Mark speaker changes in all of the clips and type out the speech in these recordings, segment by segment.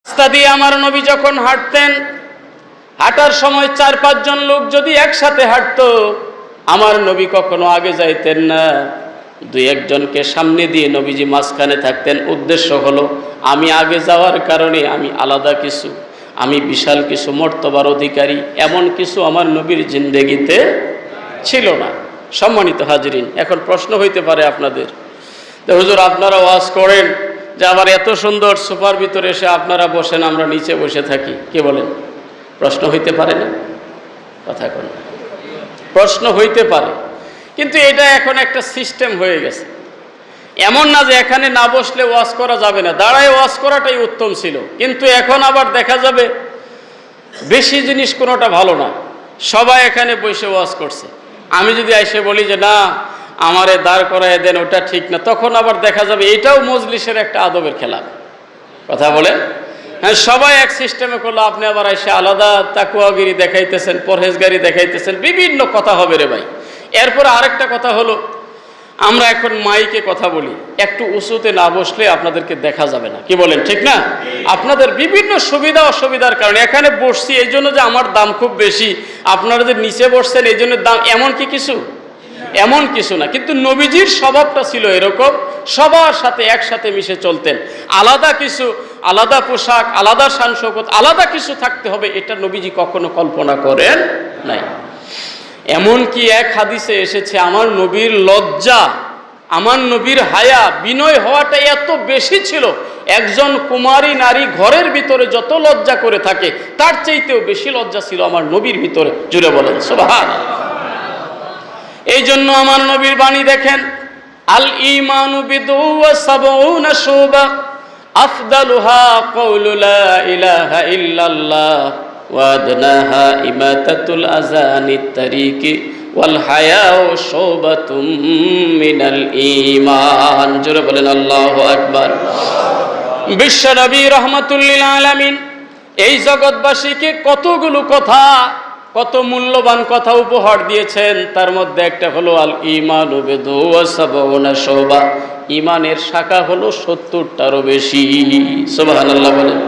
Speaker 1: রাস্তা দিয়ে আমার নবী যখন হাঁটতেন, হাঁটার সময় 4-5 জন লোক যদি একসাথে হাঁটতো, আমার নবী কখনো আগে যাইতেন না। 2-1 জনকে সামনে দিয়ে নবীজি মাঝখানে থাকতেন। উদ্দেশ্য হলো আমি আগে যাওয়ার কারণে আমি আলাদা কিছু, আমি বিশাল কিছু মর্তবার অধিকারী, এমন কিছু আমার নবীর জিন্দেগিতে ছিল না। সম্মানিত হাজরিন, এখন প্রশ্ন হইতে পারে আপনাদের, হুজুর আপনারা ওয়াজ করেন যে আবার এত সুন্দর সোফার ভিতরে এসে আপনারা বসেন, আমরা নিচে বসে থাকি, কে বলেন? প্রশ্ন হইতে পারে না? কথা কোন প্রশ্ন হইতে পারে, কিন্তু এটা এখন একটা সিস্টেম হয়ে গেছে। এমন না যে এখানে না বসলে ওয়াজ করা যাবে না, দাঁড়ায় ওয়াজ করাটাই উত্তম ছিল। কিন্তু এখন আবার দেখা যাবে বেশি জিনিস কোনোটা ভালো না, সবাই এখানে বসে ওয়াজ করছে। আমি যদি এসে বলি যে না আমারে দাঁড় করায় দেন, ওটা ঠিক না, তখন আবার দেখা যাবে এটাও মজলিসের একটা আদবের খেলা। কথা বলেন? হ্যাঁ, সবাই এক সিস্টেমে করলো, আপনি আবার এসে আলাদা তাকুয়াগিরি দেখাইতেছেন, পরহেজগারি দেখাইতেছেন, বিভিন্ন কথা হবে রে ভাই। এরপর আরেকটা কথা হলো, আমরা এখন মাইকে কথা বলি, একটু উঁচুতে না বসলে আপনাদেরকে দেখা যাবে না, কি বলেন? ঠিক না? আপনাদের বিভিন্ন সুবিধা অসুবিধার কারণে এখানে বসছি, এই জন্য যে আমার দাম খুব বেশি, আপনারা যে নিচে বসছেন এই জন্য দাম, এমন কি কিছু? এমন কিছু না। কিন্তু নবীজির স্বভাবটা ছিল এরকম, সবার সাথে একসাথে মিশে চলতেন। আলাদা কিছু, আলাদা পোশাক, আলাদা শান শৌকত, আলাদা কিছু থাকতে হবে, এটা নবীজি কখনো কল্পনা করেন নাই। এমনকি এক হাদিসে এসেছে, আমার নবীর লজ্জা, আমার নবীর হায়া, বিনয় হওয়াটা এত বেশি ছিল, একজন কুমারী নারী ঘরের ভিতরে যত লজ্জা করে থাকে তার চাইতেও বেশি লজ্জা ছিল আমার নবীর ভিতরে। জুড়ে বলেন সুবহানাল্লাহ। এই জন্য আমার নবীর বাণী দেখেন, আল ঈমানু বিদউ ওয়া সাবউনা শুবা আফদালুহা কাউলু লা ইলাহা ইল্লাল্লাহ ওয়া আদনাহা ইমাতাতুল আযানিত তারিকি ওয়াল হায়াউ শুবাতুম মিনাল ঈমান। জোরে বলেন আল্লাহু আকবার। বিশ্ব নবী রাহমাতুল লিল আলামিন এই জগৎবাসীকে কতগুলো কথা, কত মূল্যবান কথা উপহার দিয়েছেন। তার মধ্যে একটা হলো আল ঈমানু বিদউ ওয়া সাবউনা শুবা, ঈমানের শাখা হলো 70টারও বেশি। সুবহানাল্লাহ বলেন।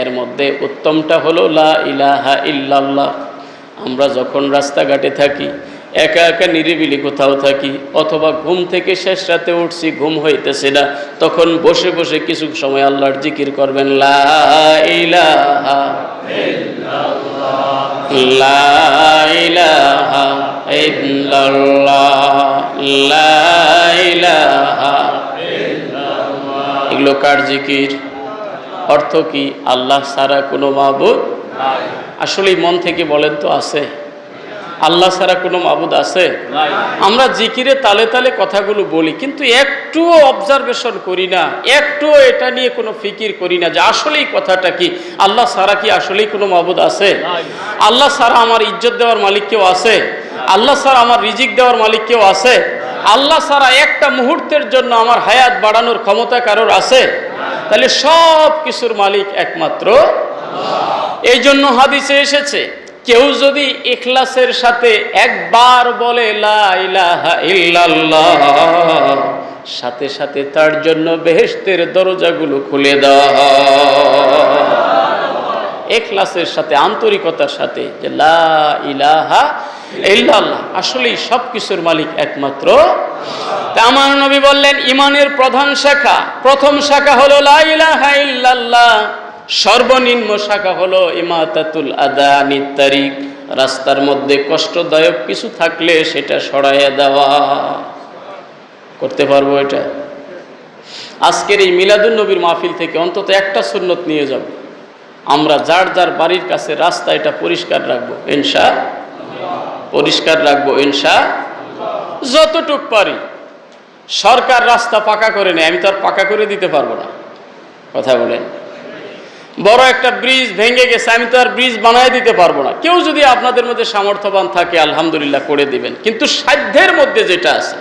Speaker 1: এর মধ্যে উত্তমটা হলো লা ইলাহা ইল্লাল্লাহ। আমরা যখন রাস্তাঘাটে থাকি, একা একা নিরিবিলি কোথাও থাকি, অথবা ঘুম থেকে শেষ রাতে উঠছি, ঘুম হইতেছে না, তখন বসে বসে কিছু সময় আল্লাহর জিকির করবেন, লা ইলাহা ইল্লাল্লাহ, লা ইলাহা ইল্লাল্লাহ, লা ইলাহা ইল্লাল্লাহ। এগুলো কার জিকির? অর্থ কি? আল্লাহ ছাড়া কোনো মাবুদ নাই। আসলে মন থেকে বলেন তো, আছে? আল্লাহ ছাড়া কোনো মাবুদ আছে? আমরা জিকিরে তালে তালে কথাগুলো বলি, কিন্তু একটুও অবজারভেশন করি না, একটুও এটা নিয়ে কোনো ফিকির করি না যে আসলেই কথাটা কি। আল্লাহ ছাড়া কি আসলেই কোনো মাবুদ আছে? আল্লাহ ছাড়া আমার ইজ্জত দেওয়ার মালিক কেউ আছে? আল্লাহ ছাড়া আমার রিজিক দেওয়ার মালিক কেউ আছে? আল্লাহ ছাড়া একটা মুহূর্তের জন্য আমার হায়াত বাড়ানোর ক্ষমতা কারোর আছে? তাহলে সব কিছুর মালিক একমাত্র। এই জন্য হাদিসে এসেছে, কেউ যদি ইখলাসের সাথে একবার বলে লা ইলাহা ইল্লাল্লাহ, সাথে সাথে তার জন্য বেহেশতের দরজাগুলো খুলে দেওয়া হয়। ইখলাসের সাথে, আন্তরিকতার সাথে, যে লা ইলাহা ইল্লাল্লাহ, আসলেই সব কিছুর মালিক একমাত্র। তা আমার নবী বললেন, ঈমানের প্রধান শাখা, প্রথম শাখা হলো লা ইলাহা ইল্লাল্লাহ, সর্বনিম্ন শাখা হলো ইমাতাতুল আযানিত তারিক, রাস্তার মধ্যে কষ্টদায়ক কিছু থাকলে সেটা সরাইয়া দেওয়া। করতে পারবো এটা? আজকের এই মিলাদুন নবীর মাহফিল থেকে অন্তত একটা সুন্নত নিয়ে যাব, আমরা যার যার বাড়ির কাছে রাস্তা এটা পরিষ্কার রাখবো ইনশাআল্লাহ, পরিষ্কার রাখবো ইনশাআল্লাহ, যতটুক পারি। সরকার রাস্তা পাকা করে নেয়, আমি তো আর পাকা করে দিতে পারবো না। কথা বলেন। বড় একটা ব্রিজ ভেঙে গেছে, আমি তো আর ব্রিজ বানায় দিতে পারবো না। কেউ যদি আপনাদের মধ্যে সামর্থ্যবান থাকে আলহামদুলিল্লাহ করে দিবেন, কিন্তু সাধ্যের মধ্যে যেটা আছে,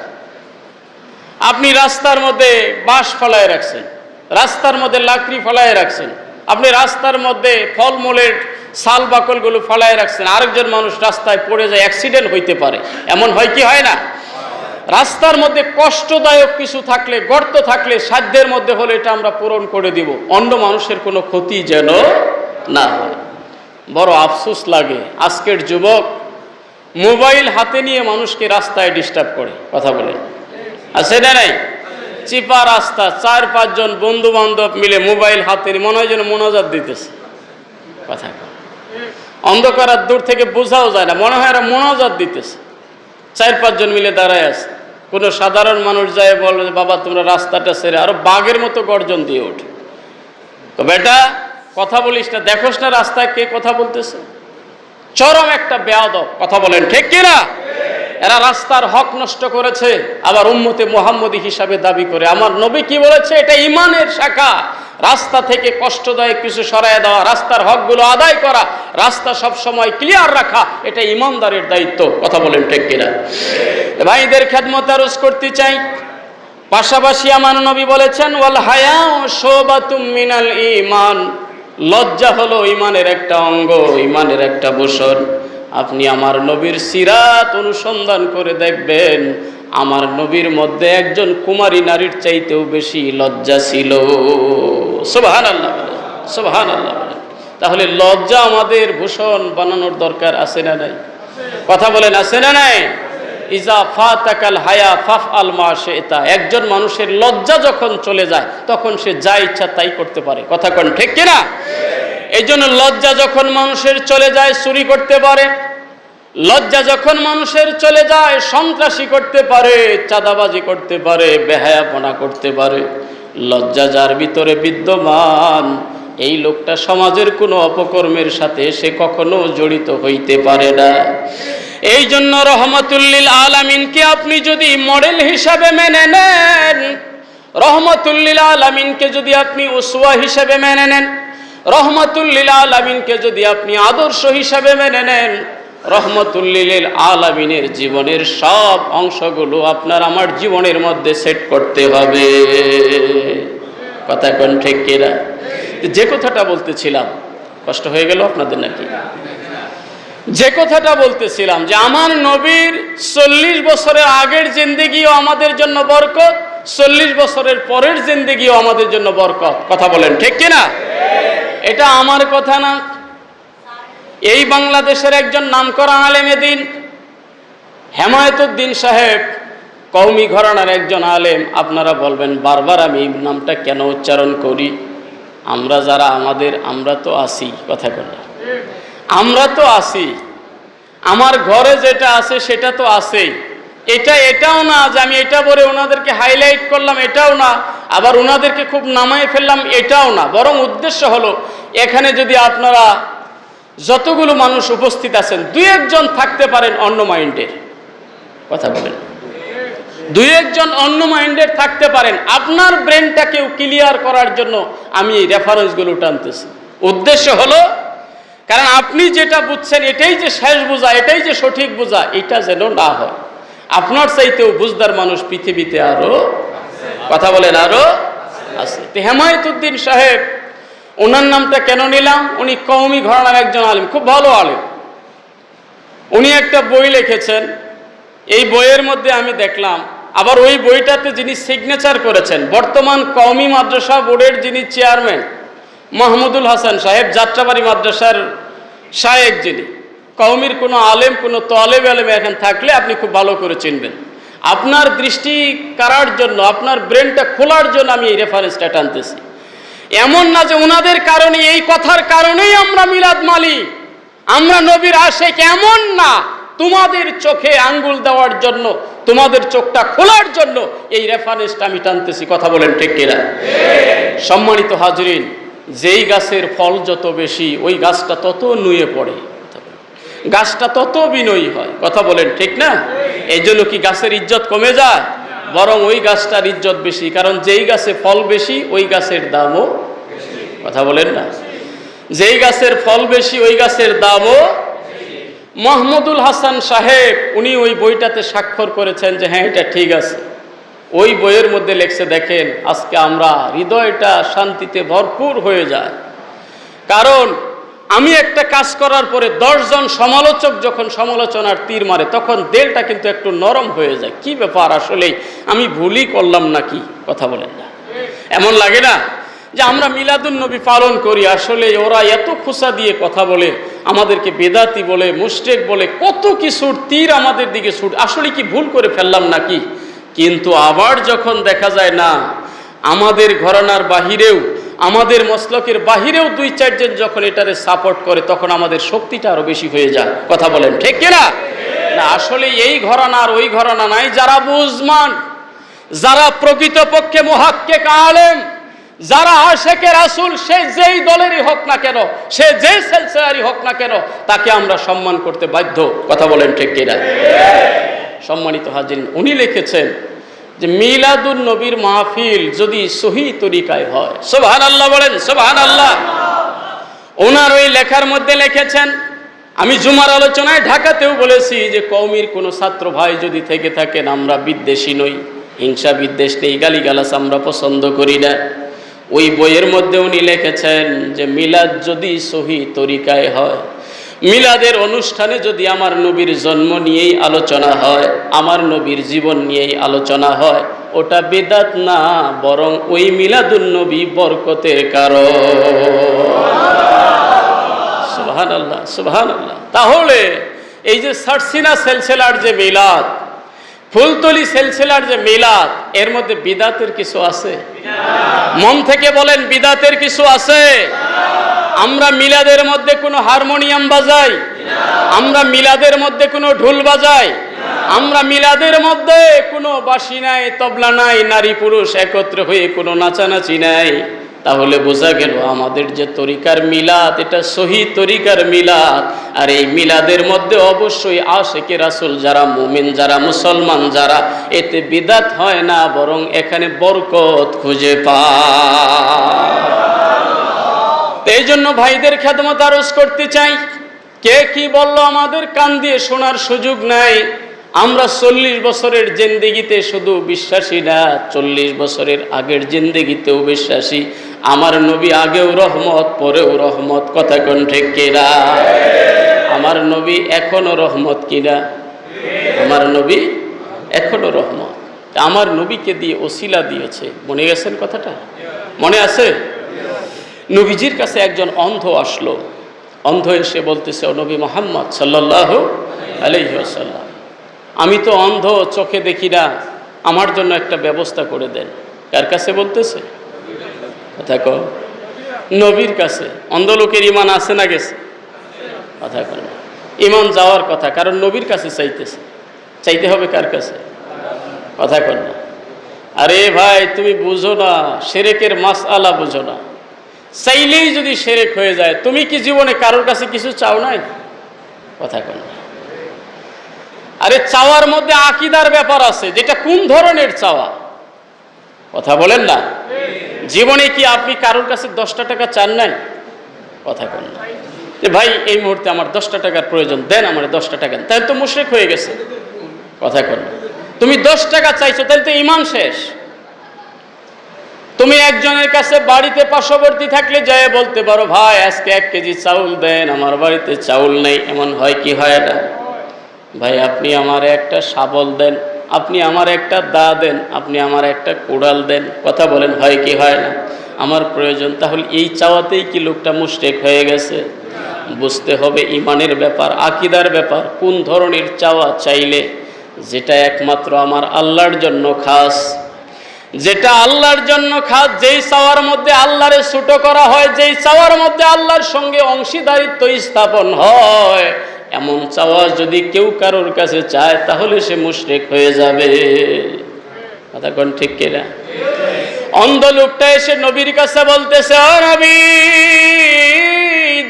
Speaker 1: আপনি রাস্তার মধ্যে বাঁশ ফলায় রাখছেন, রাস্তার মধ্যে লাকড়ি ফলায় রাখছেন, আপনি রাস্তার মধ্যে ফলমূলের সাল বাকলগুলো ফলায় রাখছেন, আরেকজন মানুষ রাস্তায় পড়ে যায়, অ্যাক্সিডেন্ট হইতে পারে। এমন হয় কি হয় না? রাস্তার মধ্যে কষ্টদায়ক কিছু থাকলে, গর্ত থাকলে সাধ্যের মধ্যে হলে এটা আমরা পূরণ করে দিব, অন্য মানুষের কোনো ক্ষতি যেন না হয়। বড় আফসোস লাগে, আজকের যুবক মোবাইল হাতে নিয়ে মানুষকে রাস্তায় ডিস্টার্ব করে। কথা বলেন, আছে না নাই? চিপা রাস্তা, 4-5 জন বন্ধু বান্ধব মিলে মোবাইল হাতে নিয়ে মনে হয় যেন মোনাজাত দিতেছে। কথা অন্ধকার দূর থেকে বোঝাও যায় না, মনে হয় এরা মোনাজাত দিতেছে। 4-5 জন মিলে দাঁড়ায় আছে। কোনো সাধারণ মানুষ যায় বলে, বাবা তোমরা রাস্তাটা ছেড়ে, আরো বাঘের মতো গর্জন দিয়ে ওঠে, তো বেটা কথা বলিস না, দেখোস না রাস্তায় কে কথা বলতেছে। চরম একটা বেয়াদব। কথা বলেন ঠিক কিনা? এরা রাস্তার হক নষ্ট করেছে, আবার উম্মতে মুহাম্মদী হিসাবে দাবি করে। আমার নবী কি বলেছে? এটা ঈমানের শাখা। রাস্তা থেকে কষ্টদায়ক কিছু সরায় দেওয়া, রাস্তার হকগুলো আদায় করা, রাস্তা সব সময় ক্লিয়ার রাখা, এটা ইমানদারের দায়িত্ব। কথা বলেন ঠিক কিনা? ভাইদের খেদমত আরজ করতে চাই। পাশাপাশি আমার নবী বলেছেন, ওয়াল হায়াউ শুবাতুম মিনাল ঈমান, লজ্জা হলো ঈমানের একটা অঙ্গ, ঈমানের একটা ভূষণ। আপনি আমার নবীর সিরাত অনুসন্ধান করে দেখবেন, আমার নবীর মধ্যে একজন কুমারী নারীর চাইতেও বেশি লজ্জা ছিল। সুবহানাল্লাহ, সুবহানাল্লাহ। তাহলে লজ্জা আমাদের ভূষণ বানানোর দরকার আছে না নাই? কথা বলেন, আছে না নাই? ইজা ফাতাকাল হায়া ফাফআল মা শি'তা। একজন মানুষের লজ্জা যখন চলে যায় তখন সে যা ইচ্ছা তাই করতে পারে। কথা কোন ঠিক কিনা? এই জন্য লজ্জা যখন মানুষের চলে যায় চুরি করতে পারে, লজ্জা যখন মানুষের চলে যায় সন্ত্রাসী করতে পারে, চাঁদাবাজি করতে পারে, বেহায়াপনা করতে পারে। লজ্জা যার ভিতরে বিদ্যমান, এই লোকটা সমাজের কোনো অপকর্মের সাথে সে কখনো জড়িত হইতে পারে না। এই জন্য রহমাতুল্লিল আলামিনকে আপনি যদি মডেল হিসাবে মেনে নেন, রহমাতুল্লিল আলামিনকে যদি আপনি উসওয়া হিসাবে মেনে নেন, রহমাতুল্লিল আলামিনকে যদি আপনি আদর্শ হিসাবে মেনে নেন, রহমাতুল্লিল আলামিনের জীবনের সব অংশগুলো আপনার আমার জীবনের মধ্যে সেট করতে হবে। কথা কোন ঠিক কিনা? যে কথাটা বলতেছিলাম, কষ্ট হয়ে গেল আপনাদের নাকি? যে কথাটা বলতেছিলাম যে আমার নবীর 40 বছরের আগের জিন্দেগিও আমাদের জন্য বরকত, 40 বছরের পরের জিন্দেগিও আমাদের জন্য বরকত। কথা বলেন ঠিক কিনা? এটা আমার কথা না, এই বাংলাদেশের একজন নামকরা আলেমে দ্বীন হেমায়েতুদ্দিন সাহেব, কওমি ঘরানার একজন আলেম। আপনারা বলবেন বারবার আমি এই নামটা কেন উচ্চারণ করি? আমরা যারা আমরা তো আছি। কথা বলে, আমরা তো আছি, আমার ঘরে যেটা আছে সেটা তো আছেই। এটাও না যে আমি এটা বলে ওনাদেরকে হাইলাইট করলাম, এটাও না, আবার ওনাদেরকে খুব নামায় ফেললাম, এটাও না। বরং উদ্দেশ্য হলো, এখানে যদি আপনারা যতগুলো মানুষ উপস্থিত আছেন 2-1 জন থাকতে পারেন অন্য মাইন্ডের। কথা বলেন, 2-1 জন অন্য মাইন্ডের থাকতে পারেন। আপনার ব্রেনটাকেও ক্লিয়ার করার জন্য আমি এই রেফারেন্সগুলো টানতেছি। উদ্দেশ্য হলো, কারণ আপনি যেটা বুঝছেন এটাই যে শেষ বোঝা, এটাই যে সঠিক বোঝা, এটা যেন না হয়। আপনার চাইতেও বুঝদার মানুষ পৃথিবীতে আরো, কথা বলেন, আরো আছে। হেমায়েতুদ্দিন সাহেব, ওনার নামটা কেন নিলাম? উনি কওমি ঘরানার একজন আলেম, খুব ভালো আলেম। উনি একটা বই লিখেছেন, এই বইয়ের মধ্যে আমি দেখলাম, আবার ওই বইটাতে যিনি সিগনেচার করেছেন, বর্তমান কওমি মাদ্রাসা বোর্ডের যিনি চেয়ারম্যান মাহমুদুল হাসান সাহেব, যাত্রাবাড়ি মাদ্রাসার শায়েখ যিনি, কওমির কোনো আলেম, কোনো তালেব আলেম এখন থাকলে আপনি খুব ভালো করে চিনবেন। আপনার দৃষ্টি কাড়ার জন্য, আপনার ব্রেনটা খোলার জন্য আমি এই রেফারেন্সটা টানতেছি। এমন না যে ওনাদের কারণে, এই কথার কারণেই আমরা মিলাদ মালি, আমরা নবীর আশিক, এমন না। তোমাদের চোখে আঙ্গুল দেওয়ার জন্য, তোমাদের চোখটা খোলার জন্য এই রেফারেন্সটা আমি টানতেছি। কথা বলেন ঠিক কিনা? সম্মানিত হাজরিন, যেই গাছের ফল যত বেশি ওই গাছটা তত নুয়ে পড়ে, গাছটা তত বিনয়ী হয়। কথা বলেন ঠিক না? এই জন্য কি গাছের ইজ্জত কমে যায়? বরং ওই গাছটার ইজ্জত বেশি, কারণ যেই গাছে ফল বেশি ওই গাছের দামও, কথা বলেন না, যেই গাছের ফল বেশি ওই গাছের দামও। মাহমুদুল হাসান সাহেব উনি ওই বইটাতে স্বাক্ষর করেছেন যে হ্যাঁ এটা ঠিক আছে। ওই বইয়ের মধ্যে লেখছে, দেখেন আজকে আমরা হৃদয়টা শান্তিতে ভরপুর হয়ে যায়, কারণ আমি একটা কাজ করার পরে 10 জন সমালোচক যখন সমালোচনার তীর মারে তখন দিলটা কিন্তু একটু নরম হয়ে যায়। কি ব্যাপার, আসলেই আমি ভুলই করলাম নাকি? কথা বলেন না, এমন লাগে না যে আমরা মিলাদুন নবী পালন করি, আসলে ওরা এত খুসা দিয়ে কথা বলে, আমাদেরকে বেদাতি বলে, মুশরিক বলে, কত কিছুর তীর আমাদের দিকে ছুট, আসলে কি ভুল করে ফেললাম নাকি? কিন্তু আবার যখন দেখা যায় না, আমাদের ঘরানার বাহিরেও, আমাদের মসলকের বাহিরেও 2-4 জন যখন এটারে সাপোর্ট করে, তখন আমাদের শক্তিটা আরো বেশি হয়ে যায়। কথা বলেন ঠিক কিনা? না, আসলে এই ঘরানা আর ওই ঘরানা নাই, যারা বুঝমান, যারা প্রকৃতপক্ষে মুহাক্কিক আলেম, যারা আশিকে রাসূল, সে যেই দলেরই হোক না কেন, সে যে সিলসিলারই হোক না কেন, তাকে আমরা সম্মান করতে বাধ্য। কথা বলেন ঠিক কিনা? সম্মানিত হাজিরিন, উনি লিখেছেন যে মিলাদুন নবীর মাহফিল যদি সহি তরিকায় হয়, সুবহানাল্লাহ বলেন, সুবহানাল্লাহ। ওনার ওই লেখার মধ্যে লিখেছেন, আমি জুমার আলোচনায় ঢাকাতেও বলেছি যে কওমির কোনো ছাত্র ভাই যদি থেকে থাকেন, আমরা বিদ্বেষী নই, হিংসা বিদ্বেষ নেই, গালিগালাজ আমরা পছন্দ করি না। ওই বইয়ের মধ্যে উনি লিখেছেন যে মিলাদ যদি সহি তরিকায় হয়, মিলাদের অনুষ্ঠানে যদি আমার নবীর জন্ম নিয়েই আলোচনা হয়, আমার নবীর জীবন নিয়েই আলোচনা হয়, ওটা বিদআত না, বরং ওই মিলাদুন নবী বরকতের কারণ। সুবহানাল্লাহ, সুবহানাল্লাহ। তাহলে এই যে সারসিনা সিলসিলার যে মিলাদ, ফুলতলি সিলসিলার যে মিলাদ, এর মধ্যে বিদআতের কিছু আছে? মন থেকে বলেন, বিদআতের কিছু আছে? আমরা মিলাদের মধ্যে কোনো হারমোনিয়াম বাজাই? আমরা মিলাদের মধ্যে কোনো ঢোল বাজাই? আমরা মিলাদের মধ্যে কোনো বাঁশি নাই, তবলা নাই, নারী পুরুষ একত্র হয়ে কোনো নাচানাচি নাই। তাহলে বোঝা গেল আমাদের যে তরিকার মিলাদ, এটা সহি তরিকার মিলাদ। আর এই মিলাদের মধ্যে অবশ্যই আশিকে রাসূল যারা, মুমিন যারা, মুসলমান যারা, এতে বিদআত হয় না, বরং এখানে বরকত খুঁজে পায়। এই জন্য ভাইদের খেদমত আরজ করতে চাই, কে কি বলল আমাদের কান দিয়ে শোনার সুযোগ নাই। আমরা 40 বছরের জিন্দেগিতে শুধু বিশ্বাসী না, 40 বছরের আগের জিন্দেগিতেও বিশ্বাসী। আমার নবী আগেও রহমত, পরেও রহমত। কথা কোন ঠিক কিনা? আমার নবী এখনো রহমত কিনা? আমার নবী এখনো রহমত। আমার নবীকে দিয়ে ওসিলা দিয়েছে। মনে গেছেন কথাটা? মনে আছে? নবীজির কাছে একজন অন্ধ আসলো। অন্ধ এসে বলতেছে, ও নবী মুহাম্মদ সাল্লাল্লাহু আলাইহি ওয়াসাল্লাম, আমি তো অন্ধ, চোখে দেখি না, আমার জন্য একটা ব্যবস্থা করে দেন। কার কাছে বলতেছে? কথা কও। নবীর কাছে। অন্ধ লোকের ঈমান আছে না গেছে? কথা কও। ঈমান যাওয়ার কথা, কারণ নবীর কাছে চাইতেছে। চাইতে হবে কার কাছে? কথা কও না। আরে ভাই, তুমি বুঝো না, শিরকের মাসআলা বুঝো না। চাইলেই যদি শিরক হয়ে যায়, তুমি কি জীবনে কারোর কাছে কিছু চাও নাই? কথা কও না। আরে চাওয়ার মধ্যে আকীদার ব্যাপার আছে, যেটা কোন ধরনের চাওয়া? কথা বলেন না। জীবনে কি আপনি কারোর কাছে 10টা টাকা চান নাই? কথা কন না। যে ভাই এই মুহূর্তে আমার 10টা টাকার প্রয়োজন, দেন আমার 10টা টাকা, তাহলে তো মুশরিক হয়ে গেছে। কথা কন না। তুমি 10 টাকা চাইছো, তাহলে তো ঈমান শেষ। তুমি একজনের কাছে বাড়িতে পার্শ্ববর্তী থাকলে যায় বলতে পারো, ভাই আজকে 1 কেজি চাউল দেন, আমার বাড়িতে চাউল নেই। এমন হয় কি হয় না? ভাই আপনি আমার একটা শাবল দেন, আপনি আমার একটা দা দেন, আপনি আমার একটা কোড়াল দেন। কথা বলেন, হয় কি হয় না? আমার প্রয়োজন। তাহলে এই চাওয়াতেই কি লোকটা মুশরিক হয়ে গেছে? বুঝতে হবে ঈমানের ব্যাপার, আকীদার ব্যাপার। কোন ধরনের চাওয়া চাইলে? যেটা একমাত্র আমার আল্লাহর জন্য খাস, যেটা আল্লাহর জন্য খাস, যেই চাওয়ার মধ্যে আল্লাহরে ছোট করা হয়, যেই চাওয়ার মধ্যে আল্লাহর সঙ্গে অংশীদারিত্ব স্থাপন হয়, এমন চাওয়া যদি কেউ কারোর কাছে চায়, তাহলে সে মুশরিক হয়ে যাবে। কথা কোন ঠিক কিনা? অন্ধ লোকটা এসে নবীর কাছে বলতেছে, ও নবী,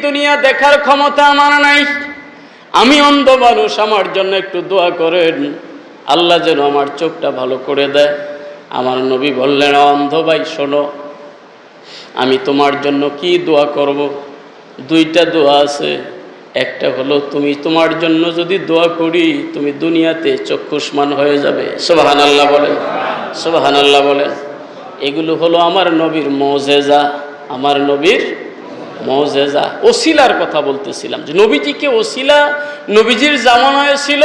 Speaker 1: দুনিয়া দেখার ক্ষমতা আমার নাই, আমি অন্ধ মানুষ, আমার জন্য একটু দোয়া করেন, আল্লাহ যেন আমার চোখটা ভালো করে দেয়। আমার নবী বললেন, অন্ধ ভাই শোনো, আমি তোমার জন্য কি দোয়া করব? 2টা দোয়া আছে। একটা হলো, তুমি তোমার জন্য যদি দোয়া করি, তুমি দুনিয়াতে চক্ষুষ্মান হয়ে যাবে। সুবহানাল্লাহ বলেন, সুবহানাল্লাহ বলেন। এগুলো হলো আমার নবীর মুজিজা, আমার নবীর মুজিজা, ওসিলার কথা বলতেছিলাম যে নবীজিকে ওসিলা নবীজির জামানায় ছিল,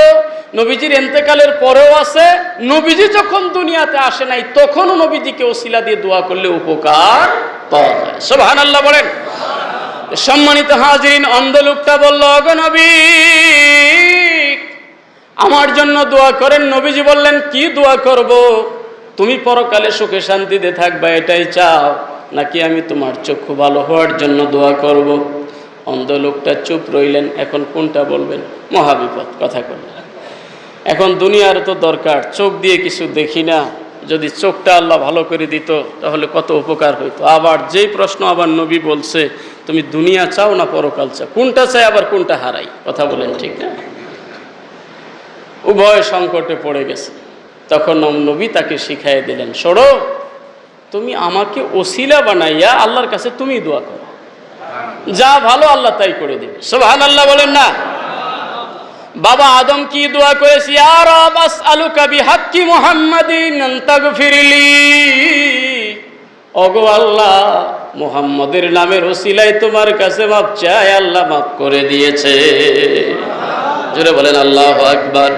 Speaker 1: নবীজির ইন্তেকালের পরেও আছে, নবীজি যখন দুনিয়াতে আসে নাই তখনও নবীজিকে ওসিলা দিয়ে দোয়া করলে উপকার পাওয়া যায়। সুবহানাল্লাহ বলেন। সম্মানিত হাজিরিন, অন্ধ লোকটা বলল, ওগো নবী আমার জন্য দোয়া করেন। নবীজি বললেন, কি দোয়া করব? তুমি পরকালে সুখে শান্তিতে থাকবা এটাই চাও, নাকি আমি তোমার চক্ষু ভালো হওয়ার জন্য দোয়া করব? অন্ধ লোকটা চুপ রইলেন। এখন কোনটা বলবেন? মহাবিপদ কথা করলেন। এখন দুনিয়ার তো দরকার, চোখ দিয়ে কিছু দেখি না, যদি চোখটা আল্লাহ ভালো করে দিত তাহলে কত উপকার হইতো। আবার যেই প্রশ্ন আবার নবী বলছে, তুমি দুনিয়া চাও না পরকাল চাও? কোনটা চাই আবার কোনটা হারাই? কথা বলেন ঠিক না? উভয় সংকটে পড়ে গেছে। তখন নবী তাকে শিখাই দিলেন, শোনো, তুমি আমাকে ওসিলা বানাইয়া আল্লাহর কাছে তুমি দোয়া করো, যা ভালো আল্লাহ তাই করে দিবে। সুবহানাল্লাহ বলেন না? বাবা আদম কি দোয়া করেছে? ইয়া রাব আসআলুকা বিহাক্কি মুহাম্মাদিন আন তাগফিরলি। ওগো আল্লাহ, মুহাম্মদের নামের ওসিলায় তোমার কাছে মাপ চাই, আল্লাহ মাফ করে দিয়েছে। জোরে বলেন আল্লাহু আকবার।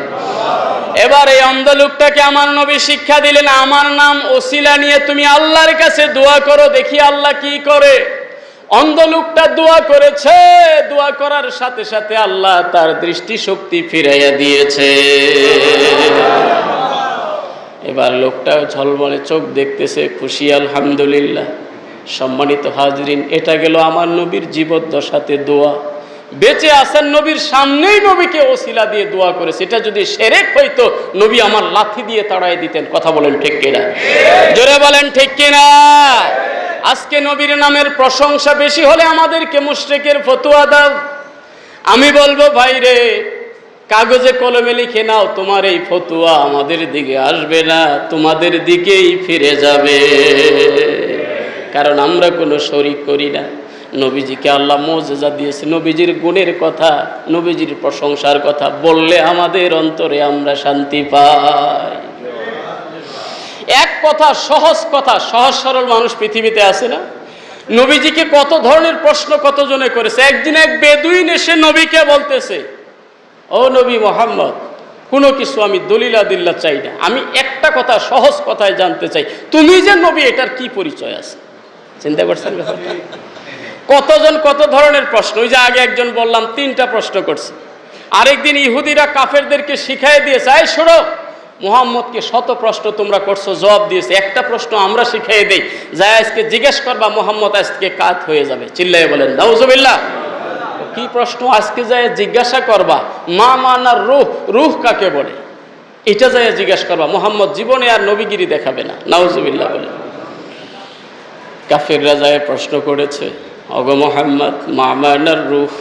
Speaker 1: এবার এই অন্ধ লোকটাকে আমার নবী শিক্ষা দিলেন, আমার নাম ওসিলা নিয়ে তুমি আল্লাহর কাছে দোয়া করো, দেখি আল্লাহ কি করে। অন্ধ লোকটা দোয়া করেছে, দোয়া করার সাথে সাথে আল্লাহ তার দৃষ্টি শক্তি ফিরাইয়া দিয়েছে। এবার লোকটা ঝলমলে চোখ দেখতেছে, খুশি আলহামদুলিল্লাহ। সম্মানিত হাজরিন, এটা গেল আমার নবীর জীবদ্দশাতে দোয়া। বেঁচে আছেন, নবীর সামনেই নবীকে ওসিলা দিয়ে দোয়া করেছে। এটা যদি শিরক হইতো নবী আমার লাথি দিয়ে তাড়াই দিতেন। কথা বলেন ঠিক কিনা? জোরে বলেন ঠিক কিনা? আজকে নবীর নামের প্রশংসা বেশি হলে আমাদেরকে মুশরিকের ফতোয়া দাও। আমি বলবো, ভাই রে, কাগজে কলমে লিখে নাও, তোমার এই ফতোয়া আমাদের দিকে আসবে না, তোমাদের দিকেই ফিরে যাবে। কারণ আমরা কোনো শরীক করি না। নবীজিকে আল্লাহ মুজিজা দিয়েছে, নবীজির গুণের কথা, নবীজির প্রশংসার কথা বললে আমাদের অন্তরে আমরা শান্তি পাই। এক কথা, সহজ কথা, সহজ সরল মানুষ পৃথিবীতে আছে না? নবীজিকে কত ধরনের প্রশ্ন কতজনে করেছে। একদিন এক বেদুইন এসে নবীকে বলতেছে, ও নবী মুহাম্মদ, কোনো কিছু আমি দলিল আদিল্লা চাই না, আমি একটা কথা সহজ কথায় জানতে চাই, তুমি যে নবী এটার কি পরিচয় আছে? চিন্তা করছেন? কতজন কত ধরনের প্রশ্ন। ওই যে আগে একজন বললাম 3টা প্রশ্ন করছে। আরেকদিন ইহুদিরা কাফেরদেরকে শিখাই দিয়েছে, এই শোনো, মুহাম্মদকে 100 প্রশ্ন তোমরা করছো, জবাব দিয়েছে, একটা প্রশ্ন আমরা শিখাই দেই, যাই আজকে জিজ্ঞেস করবা, মুহাম্মদ আজকে কাত হয়ে যাবে। চিল্লাইয়া বলেন নাউজুবিল্লাহ। কি প্রশ্ন? আজকে যায় জিজ্ঞাসা করবা, মা মানার রূহ, রূহ কাকে বলে, এটা যায় জিজ্ঞেস করবা। মুহাম্মদ জীবনে আর নবীগিরি দেখাবে না। নাউজুবিল্লাহ বলেন। কাফেররা যায় প্রশ্ন করেছে, ওগো মুহাম্মদ, মা মানার রূহ,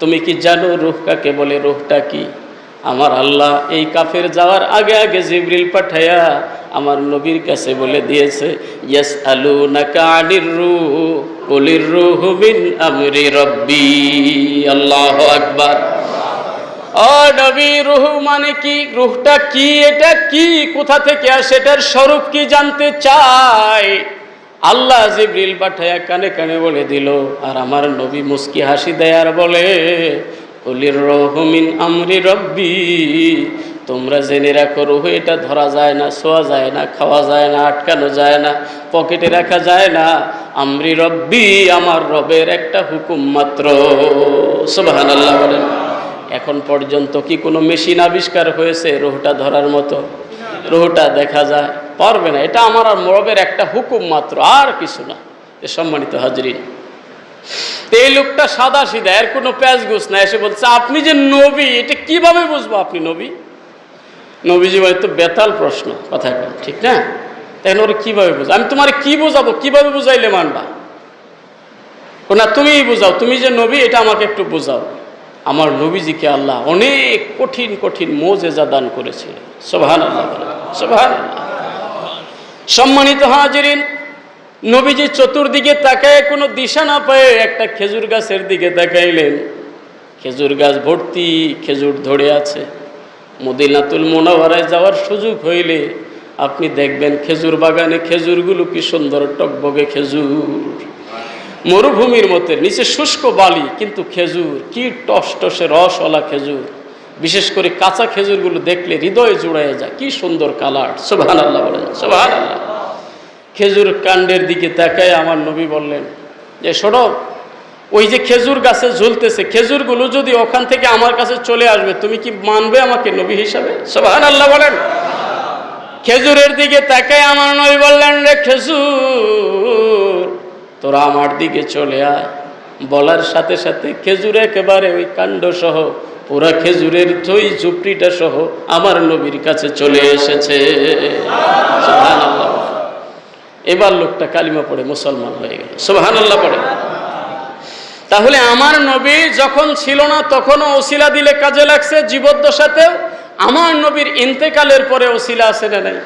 Speaker 1: তুমি কি জানো রূহ কাকে বলে? রূহটা কি? আমার আল্লাহ এই কাফের যাওয়ার আগে আগে জিবরিল পাঠায়া আমার নবীর কাছে বলে দিয়েছে, ইয়াসআলুনাকা আনির রূহ কুলির রূহু মিন আমরি রাব্বি। আল্লাহু আকবার। ও নবী, রূহ মানে কি? রূহটা কি? এটা কি? কোথা থেকে আসে? এটার স্বরূপ কি জানতে চাই। আল্লাহ জিবরিল পাঠায়া কানে কানে বলে দিল, আর আমার নবী মুস্কি হাসি দেয় আর বলে, কুলির রূহু মিন আমরি রাব্বি। তোমরা জেনে রাখো, রূহ এটা ধরা যায় না, ছোঁয়া যায় না, খাওয়া যায় না, আটকানো যায় না, পকেটে রাখা যায় না। আমরি রব্বি, আমার রবের একটা হুকুম মাত্র। সুবহানাল্লাহ বলেন। এখন পর্যন্ত কি কোনো মেশিন আবিষ্কার হয়েছে রূহটা ধরার মতো? রূহটা দেখা যায় পারবে না। এটা আমার আর রবের একটা হুকুম মাত্র, আর কিছু না। সম্মানিত হাজরিন, এই লোকটা সাদা সিধা, এর কোনো প্যাঁচগুছ না, এসে বলছে, আপনি যে নবী, এটা কিভাবে বুঝবো আপনি নবী? নবীজি হয়তো বেতাল প্রশ্ন, কথা ঠিক না? তাই ওরা কিভাবে বুঝো? আমি তোমার কি বোঝাবো? কিভাবে বুঝাইলে মানবা? না, তুমিই বুঝাও, তুমি যে নবী এটা আমাকে একটু বোঝাও। আমার নবীজিকে আল্লাহ অনেক কঠিন কঠিন মুজিজা দান করেছিল। সুবহানাল্লাহ, সুবহানাল্লাহ। সম্মানিত হাজিরিন, নবীজি চতুর্দিকে তাকায় কোনো দিশা না পায় একটা খেজুর গাছের দিকে তাকাইলেন। খেজুর গাছ ভর্তি খেজুর ধরে আছে। মদিনাতুল মুনাওয়ারায় যাওয়ার সুযোগ হইলে আপনি দেখবেন খেজুর বাগানে খেজুরগুলো কি সুন্দর টকবগে খেজুর। মরুভূমির মতো, নিচে শুষ্ক বালি, কিন্তু খেজুর কি টসটসে রসওয়ালা খেজুর। বিশেষ করে কাঁচা খেজুরগুলো দেখলে হৃদয়ে জুড়ায় যায়, কি সুন্দর কালার। সুবহানাল্লাহ বলেন, সুবহানাল্লাহ। খেজুর কাণ্ডের দিকে তাকায় আমার নবী বললেন যে শোনো, ওই যে খেজুর গাছে ঝুলতেছে, খেজুরগুলো যদি ওখান থেকে আমার কাছে চলে আসবে, তুমি কি মানবে আমাকে নবী হিসাবে? সুবহানাল্লাহ বলেন। খেজুরের দিকে তাকায় আমার নবী বললেন, রে খেজুর, তোরা আমার দিকে চলে আয়। বলার সাথে সাথে খেজুর একেবারে ওই কাণ্ড সহ, পুরা খেজুরের থই ঝুপড়িটা সহ আমার নবীর কাছে চলে এসেছে। সুবহানাল্লাহ। এবার লোকটা কালিমা পড়ে মুসলমান হয়ে গেল। সুবহানাল্লাহ পড়ে। তাহলে আমার নবী যখন ছিল না তখনও ওসিলা দিলে কাজে লাগছে, জীবদ্দশাতেও। আমার নবীর ইন্তেকালের পরে ওসিলা আছে না নাই?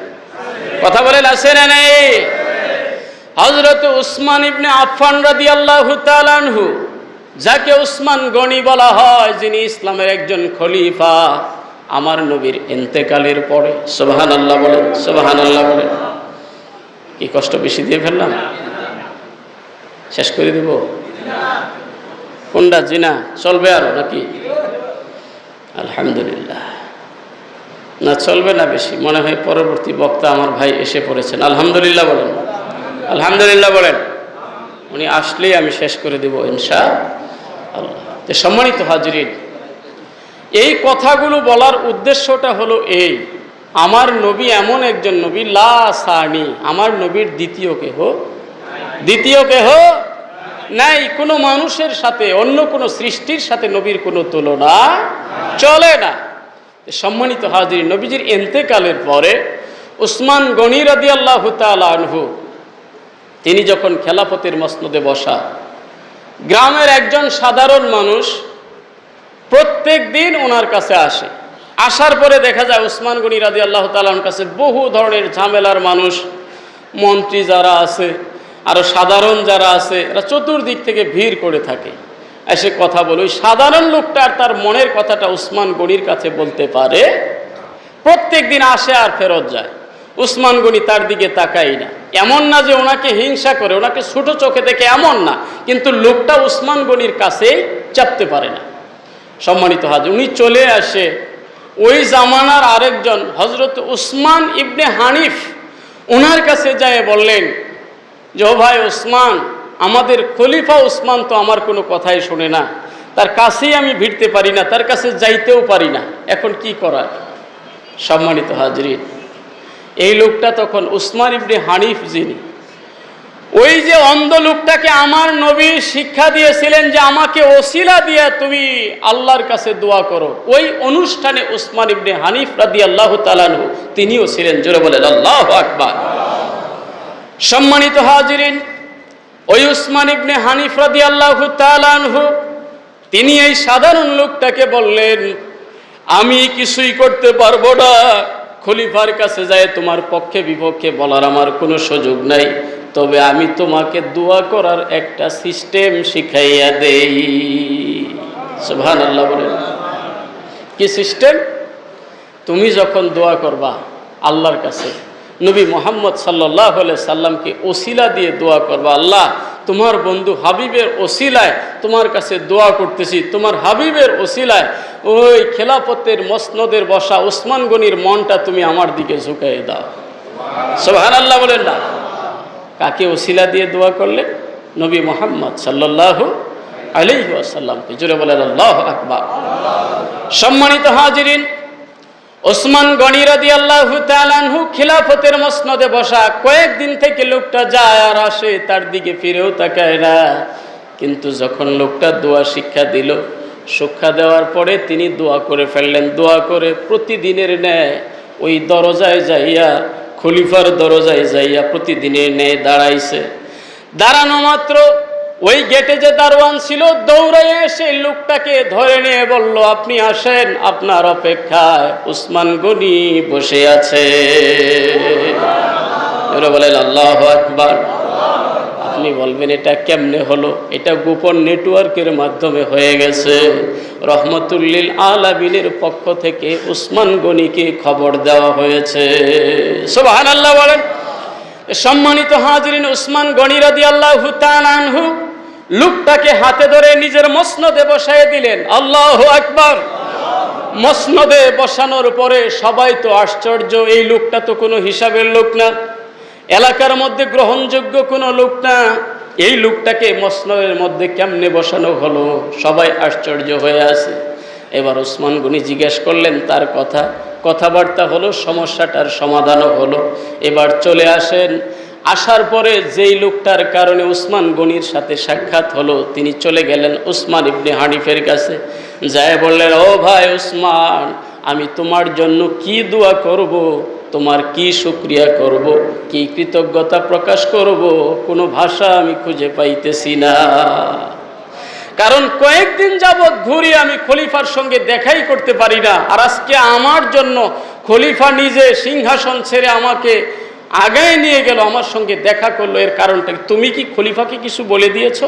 Speaker 1: কথা বলেন, আছে না নাই? হযরত উসমান ইবনে আফফান রাদিয়াল্লাহু তাআলা আনহু, যাকে উসমান গনি বলা হয়, যিনি ইসলামের একজন খলিফা, আমার নবীর ইন্তেকালের পরে, সুবহানাল্লাহ বলেন, সুবহানাল্লাহ বলেন। কি কষ্ট বেশি দিয়ে ফেললাম? শেষ করে দেব? কোনটা জিনা চলবে আরো নাকি? আলহামদুলিল্লাহ। না চলবে না বেশি, মনে হয় পরবর্তী বক্তা আমার ভাই এসে পড়েছেন। আলহামদুলিল্লাহ বলেন, আলহামদুলিল্লাহ বলেন। উনি আসলেই আমি শেষ করে দেব ইনশাআল্লাহ। সম্মানিত হাজিরিন, এই কথাগুলো বলার উদ্দেশ্যটা হলো এই, আমার নবী এমন একজন নবী, লা সানি, আমার নবীর দ্বিতীয় কেহ নাই। কোনো মানুষের সাথে, অন্য কোনো সৃষ্টির সাথে নবীর কোনো তুলনা চলে না। সম্মানিত হাজিরিন, নবীজির ইন্তেকালের পরে উসমান গনি রাদিয়াল্লাহু তাআলা আনহু, তিনি যখন খেলাফতের মসনদে বসা, গ্রামের একজন সাধারণ মানুষ প্রত্যেক দিন ওনার কাছে আসে। আসার পরে দেখা যায় উসমান গনি রাদিয়াল্লাহু তাআলার কাছে বহু ধরনের ঝামেলার মানুষ, মন্ত্রী যারা আছে, আরো সাধারণ যারা আছে, এরা চতুর্দিক থেকে ভিড় করে থাকে, এসে কথা বলে। ওই সাধারণ লোকটা আর তার মনের কথাটা উসমান গনির কাছে বলতে পারে। প্রত্যেক দিন আসে আর ফেরত যায়। উসমান গনি তার দিকে তাকাই না। এমন না যে ওনাকে হিংসা করে, ওনাকে ছোট চোখে দেখে, এমন না, কিন্তু লোকটা উসমান গনির কাছে চাপতে পারে না। সম্মানিত হাজির, উনি চলে আসে। ওই জামানার আরেকজন হযরত উসমান ইবনে হানিফ, ওনার কাছে যায় বললেন যে, ও ভাই উসমান, আমাদের খলিফা উসমান তো আমার কোনো কথাই শোনে না, তার কাছেই আমি ভিড়তে পারি না, তার কাছে যাইতেও পারি না, এখন কি করার? সম্মানিত হাজিরিন, এই লোকটা তখন উসমান ইবনে হানিফ, যিনি ওই যে অন্ধ লোকটাকে আমার নবী শিক্ষা দিয়েছিলেন যে আমাকে ওসিলা দিয়ে তুমি আল্লাহর কাছে দোয়া করো, ওই অনুষ্ঠানে উসমান ইবনে হানিফ রাদিয়াল্লাহু তাআলা আনহু তিনিও ছিলেন। জোরে বলেন আল্লাহু আকবার। সম্মানিত হাজিরিন, ওই উসমান ইবনে হানিফ রাদিয়াল্লাহু তাআলা আনহু তিনি এই সাধারণ লোকটাকে বললেন, আমি কিছুই করতে পারবো না, খলিফার কাছে যায় তোমার পক্ষে বিপক্ষে বলার আমার কোনো সুযোগ নাই, তবে আমি তোমাকে দোয়া করার একটা সিস্টেম শিখাইয়া দেই। সুবহানাল্লাহ বলেন। কি সিস্টেম? তুমি যখন দোয়া করবা আল্লাহর কাছে, নবী মুহাম্মদ সাল্লাল্লাহু আলাইহি সাল্লামকে ওসিলা দিয়ে দোয়া করবা, আল্লাহ তোমার বন্ধু হাবিবের ওসিলায় তোমার কাছে দোয়া করতেছি, তোমার হাবিবের ওসিলায় ওই খেলাফতের মসনদের বসা উসমান গনির মনটা তুমি আমার দিকে ঝুঁকাই দাও। সুবহানাল্লাহ বলেন না? কাকে ওসিলা দিয়ে দোয়া করলেন? নবী মুহাম্মদ সাল্লাল্লাহু আলাইহি ওয়াসাল্লামকে। জোরে বলেন আল্লাহু আকবার। সম্মানিত হাজিরিন, উসমান গনি রাদিয়াল্লাহু তাআলা আনহু খেলাফতের মসনদে বসা, কয়েকদিন থেকে লোকটা যায় আর আসে, তার দিকে ফিরেও তাকায় না। কিন্তু যখন লোকটা দোয়া শিক্ষা দিল, শিক্ষা দেওয়ার পরে তিনি দোয়া করে ফেললেন। দোয়া করে প্রতিদিনের ন্যায় ওই দরজায় যাইয়া, খলিফার দরজায় যাইয়া প্রতিদিনের ন্যায় দাঁড়াইছে। দাঁড়ানো মাত্র ওই গেটে যে দারোয়ান ছিল দৌড়াইয়া এসে লোকটাকে ধরে নিয়ে বলল, আপনি আসেন, আপনার অপেক্ষায় উসমান গনি বসে আছে। এরা বলেন আল্লাহু আকবার। আপনি বলবেন এটা কেমনে হলো? এটা গোপন নেটওয়ার্কের মাধ্যমে হয়ে গেছে। রহমতুল্লিল আলামিনের পক্ষ থেকে উসমান গনিকে খবর দেওয়া হয়েছে। সুবহানাল্লাহ বলেন। সম্মানিত হাজিরিন, উসমান গনি রাদিয়াল্লাহু তাআলা আনহু লোকটাকে হাতে ধরে নিজের মসনদে বসায় দিলেন। আল্লাহু আকবার। মসনদে বসানোর পরে সবাই তো আশ্চর্য, এই লোকটা তো কোনো হিসাবের লোক না, এলাকার মধ্যে গ্রহণযোগ্য কোনো লোক না, এই লোকটাকে মসনদের মধ্যে কেমনে বসানো হলো? সবাই আশ্চর্য হয়ে আছে। এবার ওসমান গনি জিজ্ঞেস করলেন তার কথাবার্তা হলো, সমস্যাটার সমাধানও হলো। এবার চলে আসেন। আসার পরে যেই লোকটার কারণে উসমান গনির সাথে সাক্ষাৎ হলো, তিনি চলে গেলেন উসমান ইবনে হানিফের কাছে, যায় বললেন, ও ভাই উসমান, আমি তোমার জন্য কি দোয়া করব, তোমার কি শুকরিয়া করব, কি কৃতজ্ঞতা প্রকাশ করব, কোনো ভাষা আমি খুঁজে পাইতেছি না। কারণ কয়েকদিন যাবৎ ঘুরি, আমি খলিফার সঙ্গে দেখাই করতে পারি না, আর আজকে আমার জন্য খলিফা নিজে সিংহাসন ছেড়ে আমাকে আগায় নিয়ে গেল, আমার সঙ্গে দেখা করলো। এর কারণটা তুমি কি খলিফাকে কিছু বলে দিয়েছো?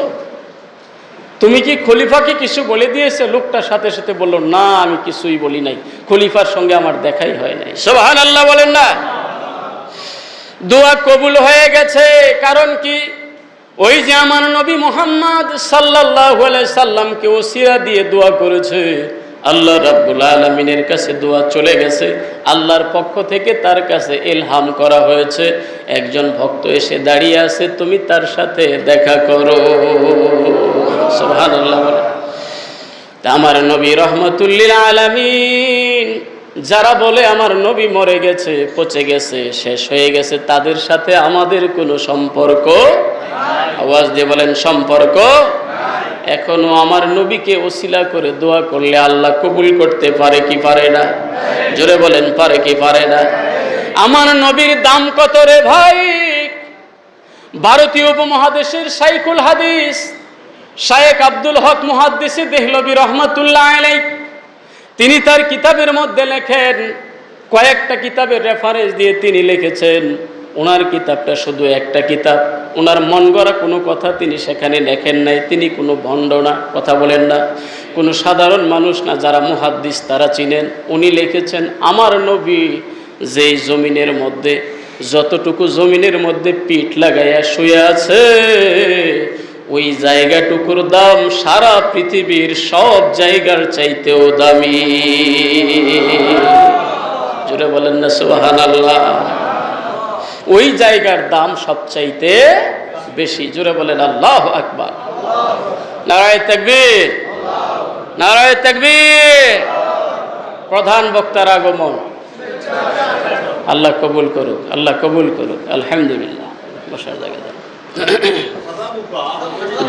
Speaker 1: তুমি কি খলিফাকে কিছু বলে দিয়েছে? লোকটার সাথে সাথে বলল, না আমি কিছুই বলি নাই, খলিফার সঙ্গে আমার দেখাই হয় নাই। সুবহানাল্লাহ বলেন না? দোয়া কবুল হয়ে গেছে। কারণ কি? ওই যে আমার নবী মুহাম্মদ সাল্লাল্লাহু আলাইহি সাল্লামকে ওসিলা দিয়ে দোয়া করেছে, আল্লাহ রাব্বুল আলামিনের কাছে দোয়া চলে গেছে, আল্লাহর পক্ষ থেকে তার কাছে ইলহাম করা হয়েছে, একজন ভক্ত এসে দাঁড়িয়ে আছে, তুমি তার সাথে দেখা করো। সুবহানাল্লাহ। আমার নবী রহমাতুল লিল আলামিন, যারা বলে আমার নবী মরে গেছে, পচে গেছে, শেষ হয়ে গেছে, তাদের সাথে আমাদের কোনো সম্পর্ক নাই। আওয়াজ দিয়ে বলেন সম্পর্ক নাই। এখনো আমার নবীকে ওসিলা করে দোয়া করলে আল্লাহ কবুল করতে পারে কি পারে না? জোরে বলেন পারে কি পারে না? আমার নবীর দাম কত রে ভাই? ভারতীয় উপমহাদেশের শাইখুল হাদিস শায়েখ আব্দুল হক মুহাদ্দিসি দেহলভী রহমাতুল্লাহ আলাইহি, তিনি তার কিতাবের মধ্যে লেখেন, কয়েকটা কিতাবের রেফারেন্স দিয়ে তিনি লিখেছেন, ওনার কিতাবটা শুধু একটা কিতাব, ওনার মন গড়া কোনো কথা তিনি সেখানে লেখেন নাই, তিনি কোনো ভণ্ড না, কথা বলেন না, কোনো সাধারণ মানুষ না, যারা মুহাদ্দিস তারা চিনেন। উনি লিখেছেন, আমার নবী যেই জমিনের মধ্যে, যতটুকু জমিনের মধ্যে পিঠ লাগাইয়া শুয়ে আছে, ওই জায়গাটুকুর দাম সারা পৃথিবীর সব জায়গার চাইতেও দামি। জোরে বলেন না সুবহানাল্লাহ? ওই জায়গার দাম সবচাইতে বেশি। জোরে বলেন আল্লাহু আকবার। নারায়ে তাকবীর, নারায়ে তাকবীর। প্রধান বক্তার আগমন, আল্লাহ কবুল করুক, আল্লাহ কবুল করুক। আলহামদুলিল্লাহ। বসার জায়গা দাও।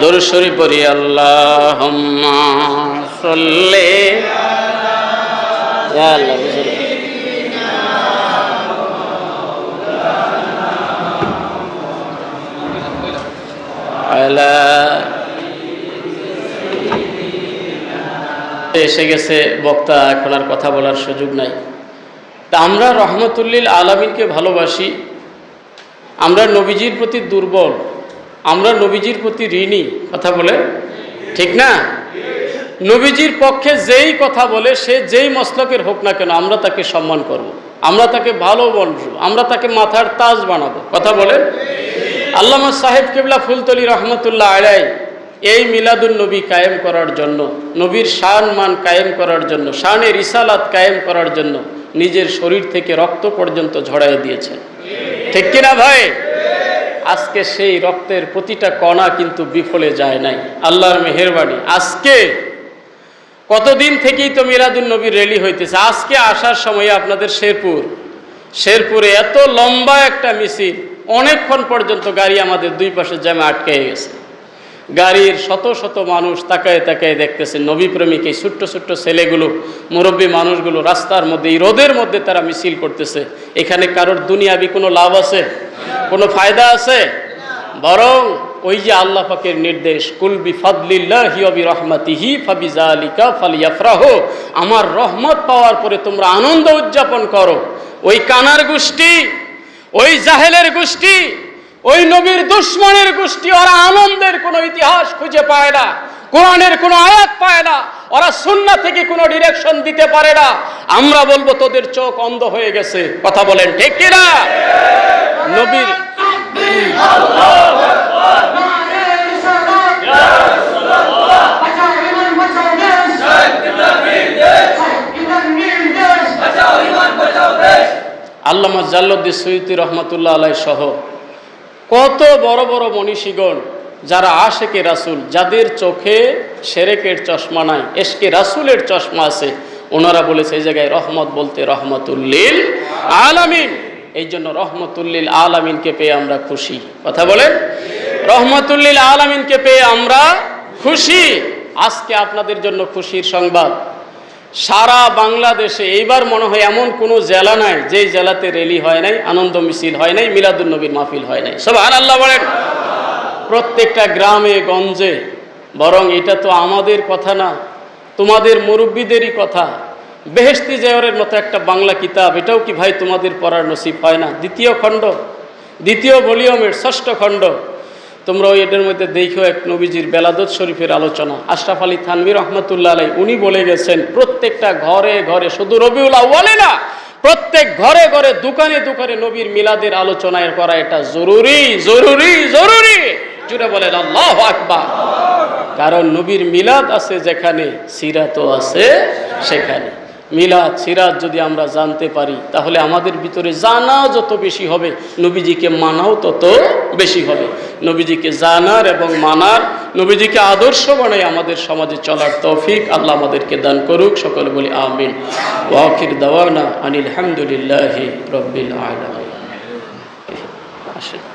Speaker 1: দরুদ শরীফ পড়ি। আল্লাহুম্মা সাল্লি ইয়া আল্লাহ আলা। এসে গেছে বক্তা, এখন আর কথা বলার সুযোগ নাই। তা আমরা রহমতুল্লিল আলামিনকে ভালোবাসি, আমরা নবীজির প্রতি দুর্বল, আমরা নবীজির প্রতি ঋণী, কথা বলে ঠিক না? নবীজির পক্ষে যেই কথা বলে, সে যেই মসলকের হোক না কেন, আমরা তাকে সম্মান করব, আমরা তাকে ভালো বলবো, আমরা তাকে মাথার তাজ বানাবো, কথা বলে। আল্লামা সাহেব কিবলা ফুলতলি রহমতুল্লাহ আলাইহি এই মিলাদুন নবী কায়েম করার জন্য, নবীর শান মান কায়েম করার জন্য, শানে রিসালাত কায়েম করার জন্য নিজের শরীর থেকে রক্ত পর্যন্ত ঝরাই দিয়েছেন, ঠিক কিনা ভাই? আজকে সেই রক্তের প্রতিটা কণা কিন্তু বিফলে যায় নাই, আল্লাহর মেহেরবানি। আজকে কতদিন থেকেই তো মিলাদুন নবীর র্যালি হইতেছে। আজকে আসার সময় আপনাদের শেরপুরে এত লম্বা একটা মিছিল, অনেকক্ষণ পর্যন্ত গাড়ি আমাদের দুই পাশে জ্যামে আটকে গেছে। গাড়ির শত শত মানুষ তাকায় তাকায় দেখতেছে নবী প্রেমিক এই ছোট্ট ছোট্ট ছেলেগুলো, মুরব্বী মানুষগুলো রাস্তার মধ্যে, এই রোদের মধ্যে তারা মিছিল করতেছে। এখানে কারোর দুনিয়াবি কোনো লাভ আছে? কোনো ফায়দা আছে? বরং ওই যে আল্লাহ পাকের নির্দেশ, কুল বিফাদলিল্লাহি ওয়া বিরহমাতিহি ফাবিযালিকা ফালইফরাহু, আমার রহমত পাওয়ার পরে তোমরা আনন্দ উদযাপন করো। ওই কানার গোষ্ঠী, ওই জাহেলের গোষ্ঠী, ওই নবীর দুশ্মনের গোষ্ঠী, ওরা আনন্দের কোনো ইতিহাস খুঁজে পায় না, কোরআনের কোনো আয়াত পায় না, ওরা সুন্নাহ থেকে কোনো ডিরেকশন দিতে পারে না। আমরা বলবো তোদের চোখ অন্ধ হয়ে গেছে, কথা বলেন ঠিক কিনা? নবীর আল্লামা জাল্লুদ্দিন সুয়ুতি রহমতুল্লাহ আলাইহি সহ কত বড় বড় মনীষীগণ যারা আশেকে রাসূল, যাদের চোখে শিরকের চশমা নাই, ইশকে রাসূলের চশমা আছে, ওনারা বলেছে এই জায়গায় রহমত বলতে রহমতুল্লিল আলামিন। এই জন্য রহমতুল্লিল আলামিনকে পেয়ে আমরা খুশি। কথা বলেন, রহমতুল্লিল আলামিনকে পেয়ে আমরা খুশি। আজকে আপনাদের জন্য খুশির সংবাদ, সারা বাংলাদেশে এইবার মনে হয় এমন কোনো জেলা নাই যেই জেলাতে র্যালি হয় নাই, আনন্দ মিছিল হয় নাই, মিলাদুন নবীর মাহফিল হয় নাই। সুবহানাল্লাহ বলেন। প্রত্যেকটা গ্রামে গঞ্জে, বরং এটা তো আমাদের কথা না, তোমাদের মুরব্বীদেরই কথা। বেহেশতি জেওয়ারের মতো একটা বাংলা কিতাব, এটাও কি ভাই তোমাদের পড়ার নসিব হয় না? দ্বিতীয় খণ্ড, দ্বিতীয় ভলিউমের 6ষ্ঠ খণ্ড। তোমরা ওই এটার মধ্যে দেখো এক নবীজির বেলাদত শরীফের আলোচনা। আশরাফ আলী থানভী রহমতুল্লাহ আলাইহি উনি বলে গেছেন, প্রত্যেকটা ঘরে ঘরে, শুধু রবিউল আউয়ালে না, প্রত্যেক ঘরে ঘরে, দোকানে দোকানে নবীর মিলাদের আলোচনা করা এটা জরুরি জরুরি জরুরি। জুড়ে বলেন আল্লাহু আকবার। কারণ নবীর মিলাদ আছে যেখানে, সিরাতও আছে সেখানে। মিলাদ সিরাত যদি আমরা জানতে পারি, তাহলে আমাদের ভিতরে জানা যত বেশি হবে, নবীজিকে মানাও তত বেশি হবে। নবীজিকে জানার এবং মানার, নবীজিকে আদর্শ বানাই আমাদের সমাজে চলার তৌফিক আল্লাহ আমাদেরকে দান করুক। সকলে বলি আমিন। ওয়া আখির দাওয়ানা আনিল হামদুলিল্লাহি রাব্বিল আলামিন। আসেন।